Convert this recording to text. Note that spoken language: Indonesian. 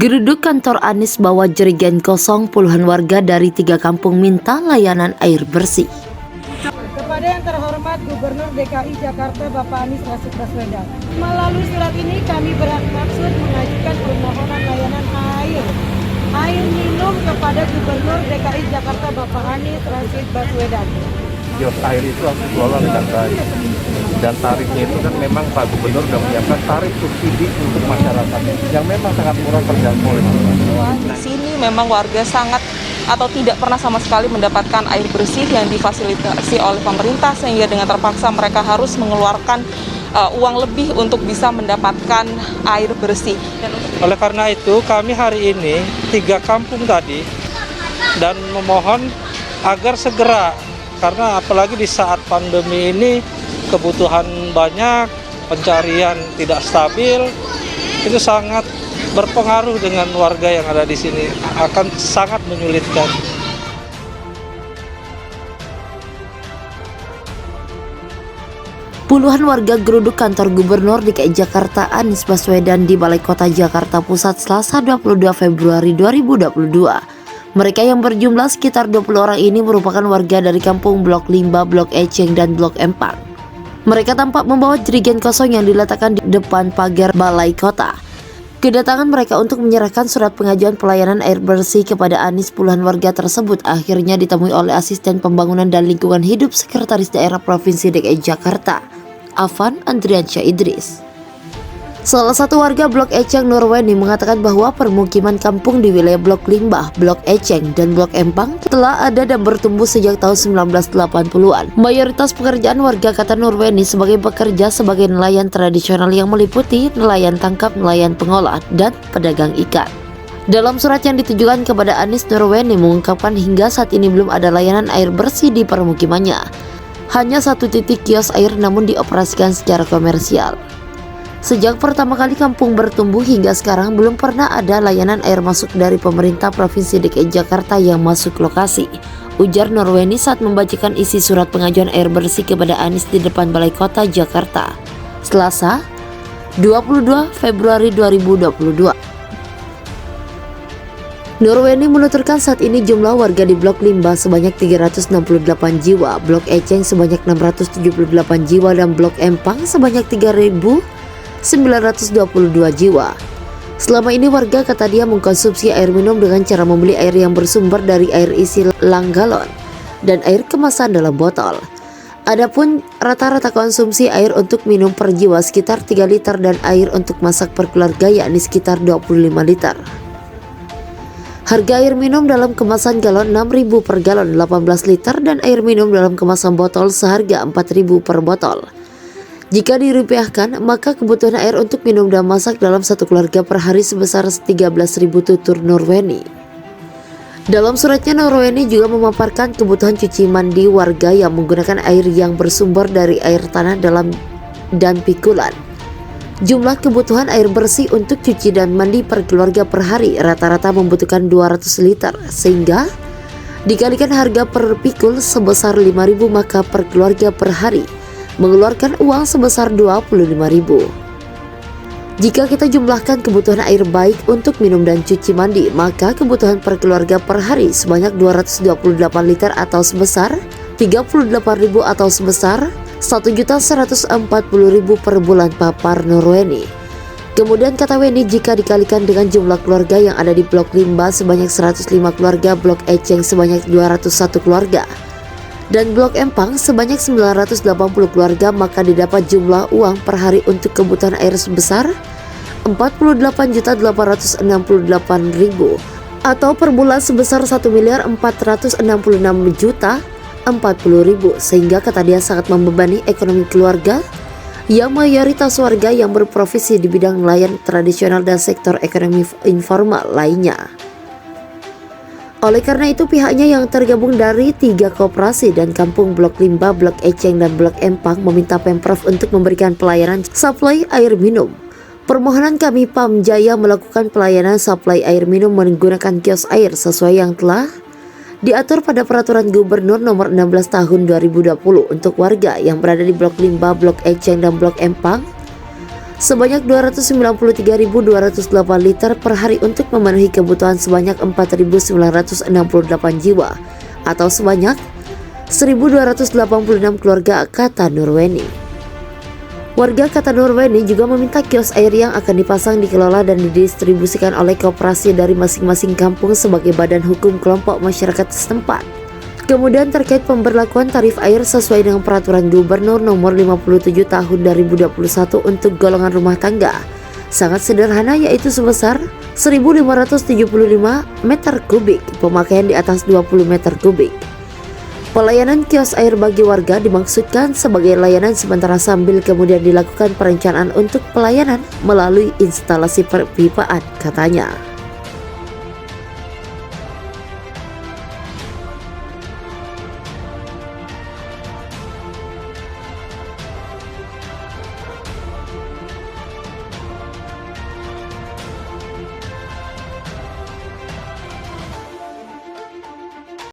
Geruduk kantor Anies bawa jerigen kosong, puluhan warga dari 3 kampung minta layanan air bersih. Kepada yang terhormat Gubernur DKI Jakarta Bapak Anies Rashid Baswedan, melalui surat ini kami bermaksud mengajukan permohonan layanan air minum kepada Gubernur DKI Jakarta Bapak Anies Rashid Baswedan. Kios air itu harus dikelola dengan baik, dan tarifnya itu kan memang Pak Gubernur sudah menyiapkan tarif subsidi untuk masyarakat yang memang sangat murah terjangkau oleh masyarakat. Di sini memang warga sangat atau tidak pernah sama sekali mendapatkan air bersih yang difasilitasi oleh pemerintah, sehingga dengan terpaksa mereka harus mengeluarkan uang lebih untuk bisa mendapatkan air bersih. Oleh karena itu kami hari ini 3 kampung tadi dan memohon agar segera, karena apalagi di saat pandemi ini kebutuhan banyak, pencarian tidak stabil, itu sangat berpengaruh dengan warga yang ada di sini, akan sangat menyulitkan. Puluhan warga geruduk kantor Gubernur DKI Jakarta Anies Baswedan di Balai Kota Jakarta Pusat Selasa 22 Februari 2022. Mereka yang berjumlah sekitar 20 orang ini merupakan warga dari kampung Blok Limba, Blok Eceng, dan Blok Empang. Mereka tampak membawa jerigen kosong yang diletakkan di depan pagar Balai Kota. Kedatangan mereka untuk menyerahkan surat pengajuan pelayanan air bersih kepada Anies. Puluhan warga tersebut akhirnya ditemui oleh Asisten Pembangunan dan Lingkungan Hidup Sekretaris Daerah Provinsi DKI Jakarta, Afan Andriansyah Idris. Salah satu warga Blok Eceng, Nurweni, mengatakan bahwa permukiman kampung di wilayah Blok Limbah, Blok Eceng, dan Blok Empang telah ada dan bertumbuh sejak tahun 1980-an. Mayoritas pekerjaan warga, kata Nurweni, sebagai bekerja sebagai nelayan tradisional yang meliputi nelayan tangkap, nelayan pengolah, dan pedagang ikan. Dalam surat yang ditujukan kepada Anies, Nurweni mengungkapkan hingga saat ini belum ada layanan air bersih di permukimannya. Hanya 1 titik kios air namun dioperasikan secara komersial. Sejak pertama kali kampung bertumbuh hingga sekarang belum pernah ada layanan air masuk dari pemerintah Provinsi DKI Jakarta yang masuk lokasi, ujar Nurweni saat membacakan isi surat pengajuan air bersih kepada Anies di depan Balai Kota Jakarta, Selasa 22 Februari 2022. Nurweni menuturkan saat ini jumlah warga di Blok Limba sebanyak 368 jiwa, Blok Eceng sebanyak 678 jiwa, dan Blok Empang sebanyak 3.922 jiwa. Selama ini warga, kata dia, mengkonsumsi air minum dengan cara membeli air yang bersumber dari air isi lang galon dan air kemasan dalam botol. Adapun rata-rata konsumsi air untuk minum per jiwa sekitar 3 liter dan air untuk masak per keluarga yakni sekitar 25 liter. Harga air minum dalam kemasan galon 6.000 per galon 18 liter dan air minum dalam kemasan botol seharga 4.000 per botol. Jika dirupiahkan, maka kebutuhan air untuk minum dan masak dalam satu keluarga per hari sebesar 13.000, tutur Nurweni. Dalam suratnya, Nurweni juga memaparkan kebutuhan cuci mandi warga yang menggunakan air yang bersumber dari air tanah dalam dan pikulan. Jumlah kebutuhan air bersih untuk cuci dan mandi per keluarga per hari rata-rata membutuhkan 200 liter, sehingga dikalikan harga per pikul sebesar 5.000, maka per keluarga per hari mengeluarkan uang sebesar 25.000. Jika kita jumlahkan kebutuhan air baik untuk minum dan cuci mandi, maka kebutuhan per keluarga per hari sebanyak 228 liter atau sebesar 38.000 atau sebesar 1.140.000 per bulan, papar Nurweni. Kemudian kata Weni, jika dikalikan dengan jumlah keluarga yang ada di Blok Limba sebanyak 105 keluarga, Blok Eceng sebanyak 201 keluarga, dan Blok Empang sebanyak 980 keluarga, maka didapat jumlah uang per hari untuk kebutuhan air sebesar 48.868.000 atau per bulan sebesar 1.466.040.000, sehingga kata dia sangat membebani ekonomi keluarga yang mayoritas warga yang berprofesi di bidang nelayan tradisional dan sektor ekonomi informal lainnya. Oleh karena itu, pihaknya yang tergabung dari 3 koperasi dan kampung Blok Limba, Blok Eceng, dan Blok Empang meminta Pemprov untuk memberikan pelayanan suplai air minum. Permohonan kami, Pamjaya, melakukan pelayanan suplai air minum menggunakan kios air sesuai yang telah diatur pada Peraturan Gubernur Nomor 16 Tahun 2020 untuk warga yang berada di Blok Limba, Blok Eceng, dan Blok Empang sebanyak 293.208 liter per hari untuk memenuhi kebutuhan sebanyak 4.968 jiwa atau sebanyak 1.286 keluarga, kata Nurweni. Warga kata Nurweni juga meminta kios air yang akan dipasang dikelola dan didistribusikan oleh koperasi dari masing-masing kampung sebagai badan hukum kelompok masyarakat setempat. Kemudian terkait pemberlakuan tarif air sesuai dengan Peraturan Gubernur Nomor 57 Tahun 2021 untuk golongan rumah tangga sangat sederhana, yaitu sebesar 1.575 meter kubik, pemakaian di atas 20 meter kubik. Pelayanan kios air bagi warga dimaksudkan sebagai layanan sementara sambil kemudian dilakukan perencanaan untuk pelayanan melalui instalasi perpipaan, katanya.